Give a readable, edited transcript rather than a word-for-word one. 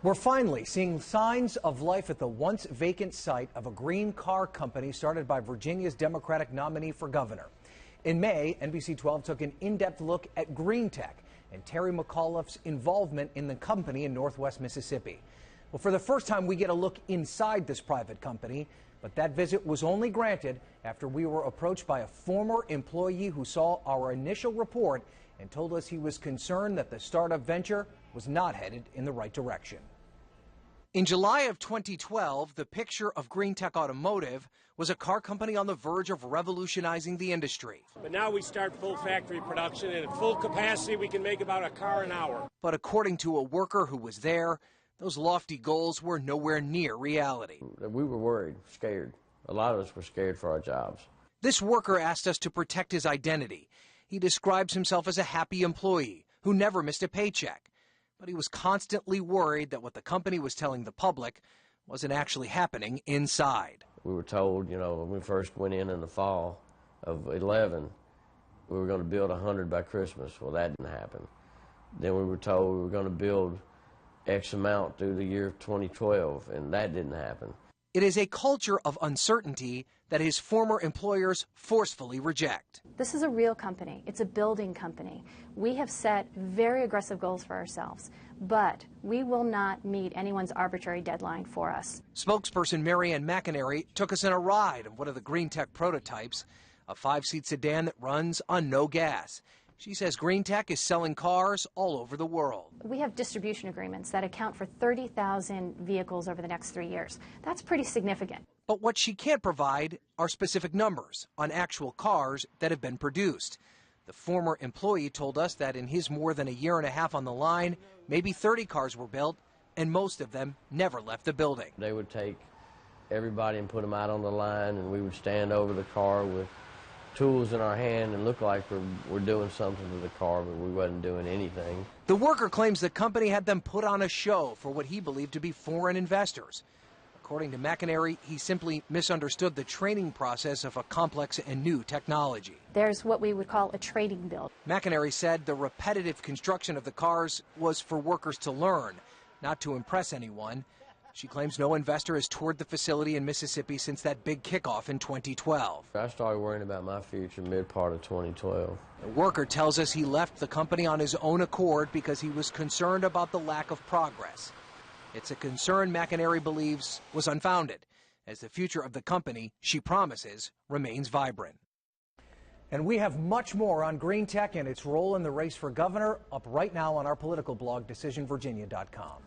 We're finally seeing signs of life at the once vacant site of a green car company started by Virginia's Democratic nominee for governor. In May, NBC 12 took an in-depth look at GreenTech and Terry McAuliffe's involvement in the company in Northwest Mississippi. Well, for the first time, we get a look inside this private company, but that visit was only granted after we were approached by a former employee who saw our initial report and told us he was concerned that the startup venture was not headed in the right direction. In July of 2012, the picture of GreenTech Automotive was a car company on the verge of revolutionizing the industry. But now we start full factory production, and at full capacity we can make about a car an hour. But according to a worker who was there, those lofty goals were nowhere near reality. We were worried, scared. A lot of us were scared for our jobs. This worker asked us to protect his identity. He describes himself as a happy employee who never missed a paycheck. But he was constantly worried that what the company was telling the public wasn't actually happening inside. We were told, when we first went in the fall of 11, we were going to build 100 by Christmas. Well, that didn't happen. Then we were told we were going to build X amount through the year of 2012, and that didn't happen. It is a culture of uncertainty that his former employers forcefully reject. This is a real company. It's a building company. We have set very aggressive goals for ourselves, but we will not meet anyone's arbitrary deadline for us. Spokesperson Marianne McInerney took us on a ride of one of the GreenTech prototypes, a 5-seat sedan that runs on no gas. She says GreenTech is selling cars all over the world. We have distribution agreements that account for 30,000 vehicles over the next 3 years. That's pretty significant. But what she can't provide are specific numbers on actual cars that have been produced. The former employee told us that in his more than a year and a half on the line, maybe 30 cars were built, and most of them never left the building. They would take everybody and put them out on the line, and we would stand over the car with tools in our hand and look like we're doing something to the car, but we wasn't doing anything. The worker claims the company had them put on a show for what he believed to be foreign investors. According to McInerney, he simply misunderstood the training process of a complex and new technology. There's what we would call a trading build. McInerney said the repetitive construction of the cars was for workers to learn, not to impress anyone. She claims no investor has toured the facility in Mississippi since that big kickoff in 2012. I started worrying about my future mid-part of 2012. The worker tells us he left the company on his own accord because he was concerned about the lack of progress. It's a concern McInerney believes was unfounded, as the future of the company, she promises, remains vibrant. And we have much more on GreenTech and its role in the race for governor up right now on our political blog, DecisionVirginia.com.